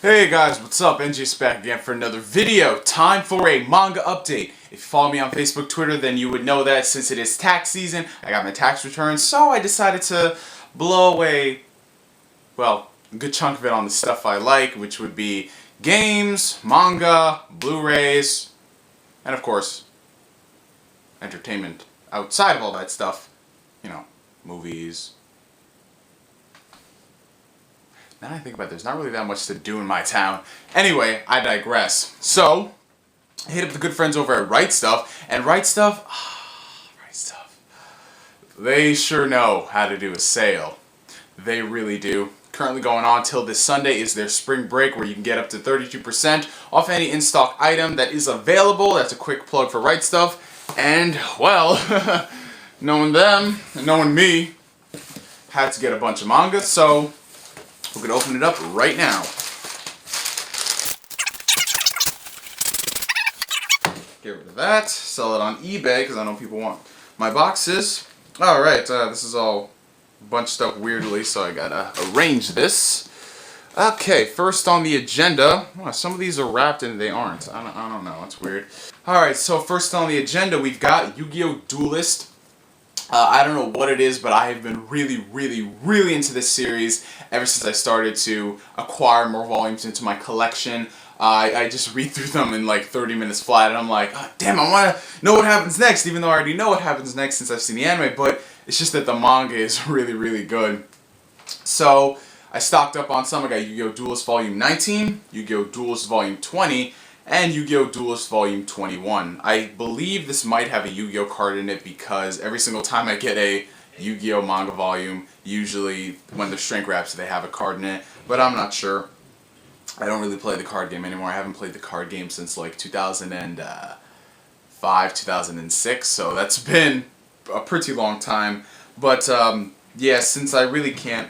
Hey guys, what's up? NGS back again for another video. Time for a manga update. If you follow me on Facebook, Twitter, then you would know that since it is tax season, I got my tax returns, so I decided to blow away, well, a good chunk of it on the stuff I like, which would be games, manga, Blu-rays, and of course, entertainment outside of all that stuff. You know, movies. Now I think about it, there's not really that much to do in my town. Anyway, I digress. So, I hit up the good friends over at Right Stuff, and Right Stuff, they sure know how to do a sale. They really do. Currently going on till this Sunday is their spring break where you can get up to 32% off any in-stock item that is available. That's a quick plug for Right Stuff. And, well, knowing them and knowing me, had to get a bunch of manga, so we're going to open it up right now. Get rid of that. Sell it on eBay because I know people want my boxes. Alright, this is all bunched up weirdly, so I got to arrange this. Okay, first on the agenda. Oh, some of these are wrapped and they aren't. I don't know. That's weird. Alright, so first on the agenda, we've got Yu-Gi-Oh! Duelist. I don't know what it is, but I have been really into this series ever since I started to acquire more volumes into my collection. I just read through them in like 30 minutes flat, and I'm like, oh, damn, I want to know what happens next, even though I already know what happens next since I've seen the anime, but it's just that the manga is really good. So, I stocked up on some. I got Yu-Gi-Oh! Duelist Volume 19, Yu-Gi-Oh! Duelist Volume 20, and Yu-Gi-Oh! Duelist Volume 21. I believe this might have a Yu-Gi-Oh! Card in it because every single time I get a Yu-Gi-Oh! Manga volume, usually when they're shrink wraps they have a card in it, but I'm not sure. I don't really play the card game anymore. I haven't played the card game since like 2005, 2006, so that's been a pretty long time. But yeah, since I really can't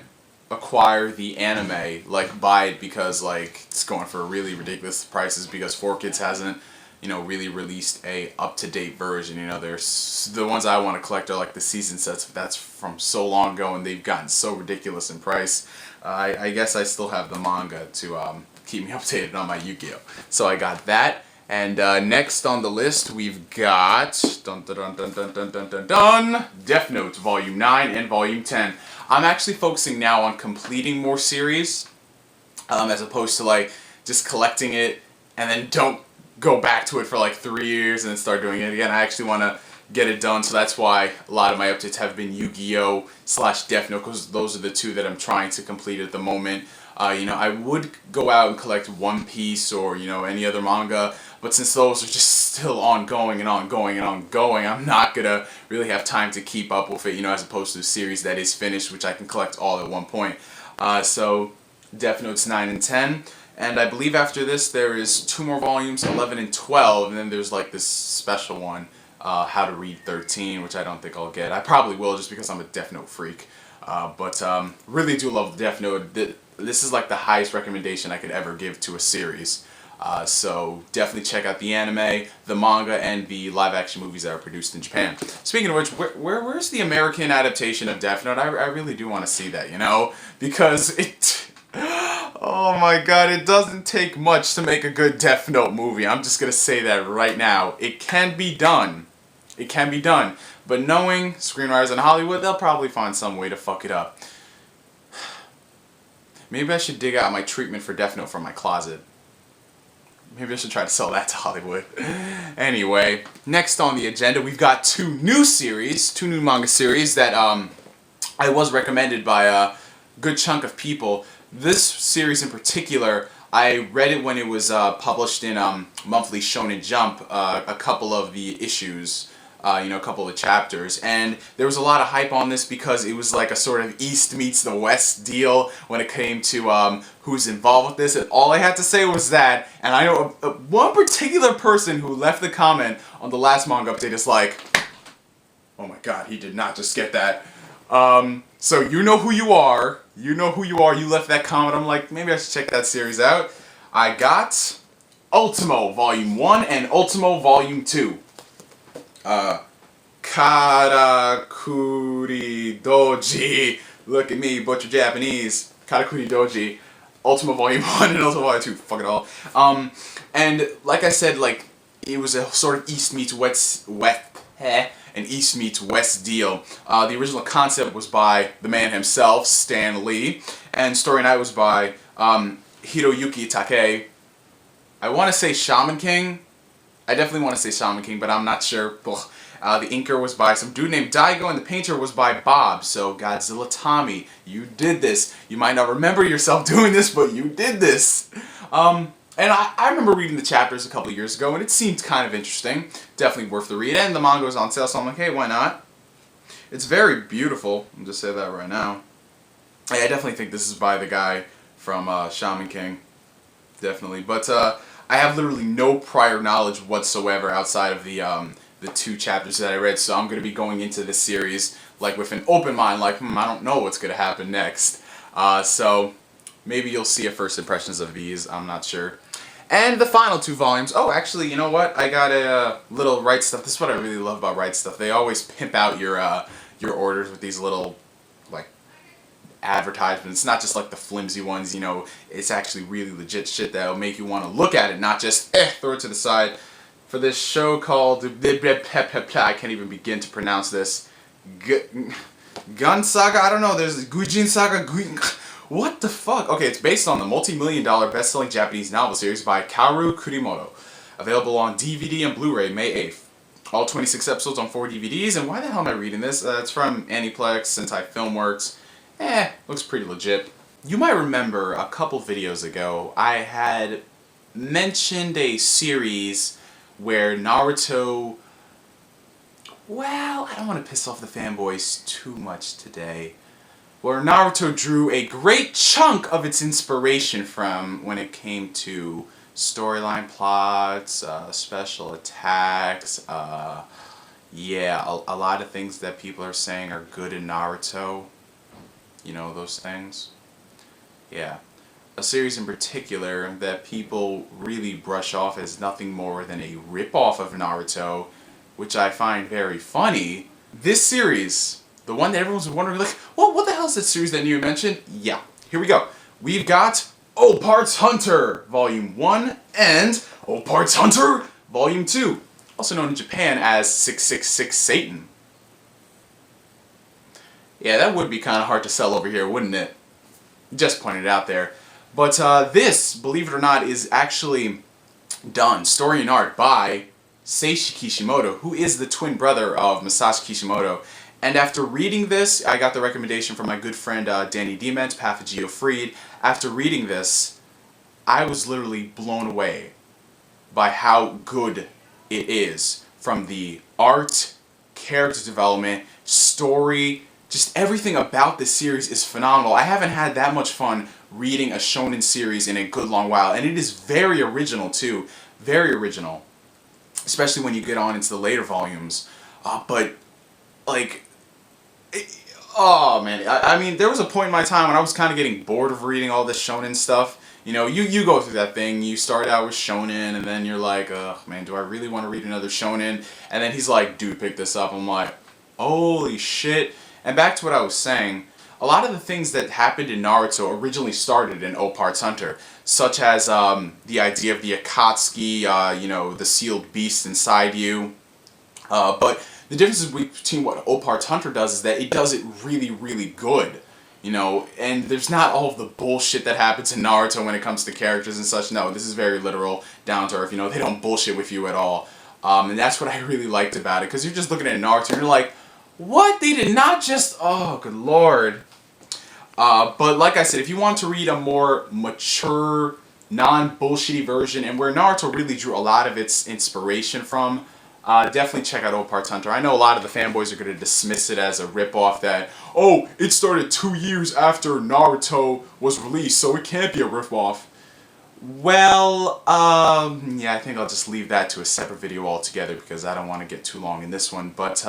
acquire the anime, like buy it because like it's going for really ridiculous prices because 4Kids hasn't, you know, really released a up-to-date version. You know, there's the ones I want to collect are like the season sets, but that's from so long ago and they've gotten so ridiculous in price. I guess I still have the manga to keep me updated on my Yu-Gi-Oh! So I got that. And next on the list, we've got Death Note Volume 9 and Volume 10. I'm actually focusing now on completing more series, as opposed to like just collecting it and then don't go back to it for like 3 years and then start doing it again. I actually want to get it done, so that's why a lot of my updates have been Yu-Gi-Oh! / Death Note, because those are the two that I'm trying to complete at the moment. You know, I would go out and collect One Piece or, you know, any other manga, but since those are just still ongoing, I'm not gonna really have time to keep up with it, you know, as opposed to a series that is finished, which I can collect all at one point. So, Death Notes 9 and 10, and I believe after this there is 2 more volumes, 11 and 12, and then there's like this special one, How to Read 13, which I don't think I'll get. I probably will just because I'm a Death Note freak. But really do love Death Note. This is like the highest recommendation I could ever give to a series. So definitely check out the anime, the manga, and the live-action movies that are produced in Japan. Speaking of which, where's the American adaptation of Death Note? I really do want to see that, you know? Because it... Oh my god, it doesn't take much to make a good Death Note movie. I'm just going to say that right now. It can be done. It can be done. But knowing screenwriters in Hollywood, they'll probably find some way to fuck it up. Maybe I should dig out my treatment for Death Note from my closet. Maybe I should try to sell that to Hollywood. Anyway, next on the agenda, we've got 2 new manga series that I was recommended by a good chunk of people. This series in particular, I read it when it was published in Monthly Shonen Jump, a couple of the issues. You know, a couple of chapters, and there was a lot of hype on this because it was like a sort of East meets the West deal when it came to who's involved with this, and all I had to say was that, and I know one particular person who left the comment on the last manga update is like, oh my god, he did not just get that. So you know who you are, you left that comment. I'm like, maybe I should check that series out. I got Ultimo Volume 1 and Ultimo Volume 2. Karakuri Doji. Look at me, butcher Japanese. Karakuri Doji. Ultima Volume 1 and Ultima Volume 2, fuck it all. And like I said, like, it was a sort of East meets West, an East meets West deal. The original concept was by the man himself, Stan Lee, and Story Night was by Hiroyuki Takei. I want to say Shaman King. I definitely want to say Shaman King, but I'm not sure. The inker was by some dude named Daigo, and the painter was by Bob. So Godzilla Tommy, you did this. You might not remember yourself doing this, but you did this. And I remember reading the chapters a couple of years ago, and it seemed kind of interesting. Definitely worth the read. And the manga was on sale, so I'm like, hey, why not? It's very beautiful. I'll just say that right now. I definitely think this is by the guy from Shaman King. Definitely. But I have literally no prior knowledge whatsoever outside of the 2 chapters that I read, so I'm going to be going into this series like with an open mind, like, I don't know what's going to happen next. So maybe you'll see a first impressions of these, I'm not sure. And the final 2 volumes, oh, actually, you know what? I got a little Right Stuff. This is what I really love about Right Stuff. They always pimp out your orders with these little, like, advertisements. It's not just like the flimsy ones, you know. It's actually really legit shit that'll make you want to look at it, not just, throw it to the side. For this show called, I can't even begin to pronounce this, Gun Saga? I don't know, there's Gujin Saga, what the fuck? Okay, it's based on the multi-million-dollar best-selling Japanese novel series by Kaoru Kurimoto. Available on DVD and Blu-ray May 8th. All 26 episodes on 4 DVDs, and why the hell am I reading this? It's from Aniplex, Sentai Filmworks. Looks pretty legit. You might remember a couple videos ago, I had mentioned a series where Naruto... Well, I don't want to piss off the fanboys too much today. Where Naruto drew a great chunk of its inspiration from when it came to storyline plots, special attacks, yeah, a lot of things that people are saying are good in Naruto. You know, those things? Yeah. A series in particular that people really brush off as nothing more than a rip-off of Naruto, which I find very funny. This series, the one that everyone's wondering, like, well, what the hell is this series that you mentioned? Yeah, here we go. We've got Old Parts Hunter, Volume 1, and Old Parts Hunter, Volume 2, also known in Japan as 666 Satan. Yeah, that would be kind of hard to sell over here, wouldn't it? Just pointed it out there. But this, believe it or not, is actually done, story and art, by Seishi Kishimoto, who is the twin brother of Masashi Kishimoto. And after reading this, I got the recommendation from my good friend Danny Dement, Pathageo Freed. After reading this, I was literally blown away by how good it is. From the art, character development, story, just everything about this series is phenomenal. I haven't had that much fun reading a shonen series in a good long while. And it is very original too. Very original. Especially when you get on into the later volumes. But, like... oh man, I mean, there was a point in my time when I was kind of getting bored of reading all this shonen stuff. You know, you go through that thing, you start out with shonen, and then you're like, ugh, man, do I really want to read another shonen? And then he's like, dude, pick this up. I'm like, holy shit. And back to what I was saying, a lot of the things that happened in Naruto originally started in Old Parts Hunter, such as the idea of the Akatsuki, you know, the sealed beast inside you. But the difference between what Old Parts Hunter does is that it does it really, really good. You know, and there's not all of the bullshit that happens in Naruto when it comes to characters and such. No, this is very literal, down to earth. You know, they don't bullshit with you at all. And that's what I really liked about it, because you're just looking at Naruto and you're like, what? They did not just... oh, good lord. But like I said, if you want to read a more mature, non-bullshitty version, and where Naruto really drew a lot of its inspiration from, definitely check out Old Parts Hunter. I know a lot of the fanboys are going to dismiss it as a ripoff that, oh, it started 2 years after Naruto was released, so it can't be a ripoff. Well, yeah, I think I'll just leave that to a separate video altogether because I don't want to get too long in this one, but,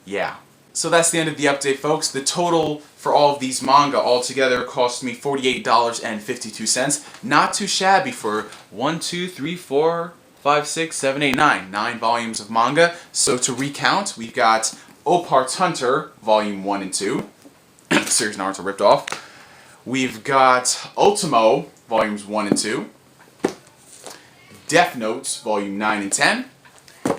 yeah. So that's the end of the update, folks. The total for all of these manga altogether cost me $48.52. Not too shabby for 1, 2, 3, 4, 5, 6, 7, 8, 9. 9 volumes of manga. So to recount, we've got Old Parts Hunter, Volume 1 and 2. Series Naruto ripped off. We've got Ultimo, Volumes 1 and 2. Death Notes, Volume 9 and 10.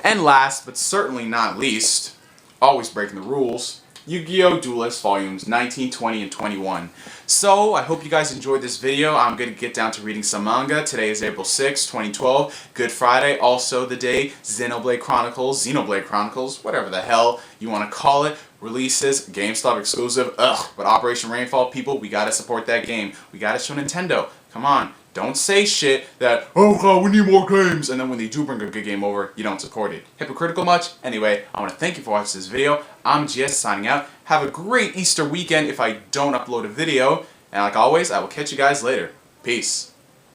And last, but certainly not least, always breaking the rules, Yu-Gi-Oh! Duelist Volumes 19, 20, and 21. So, I hope you guys enjoyed this video. I'm going to get down to reading some manga. Today is April 6, 2012. Good Friday, also the day Xenoblade Chronicles, whatever the hell you want to call it, releases, GameStop exclusive, but Operation Rainfall, people, we gotta support that game. We gotta show Nintendo. Come on. Don't say shit that, oh god, we need more games, and then when they do bring a good game over, you don't support it. Hypocritical much? Anyway, I want to thank you for watching this video. I'm NGS signing out. Have a great Easter weekend if I don't upload a video. And like always, I will catch you guys later. Peace.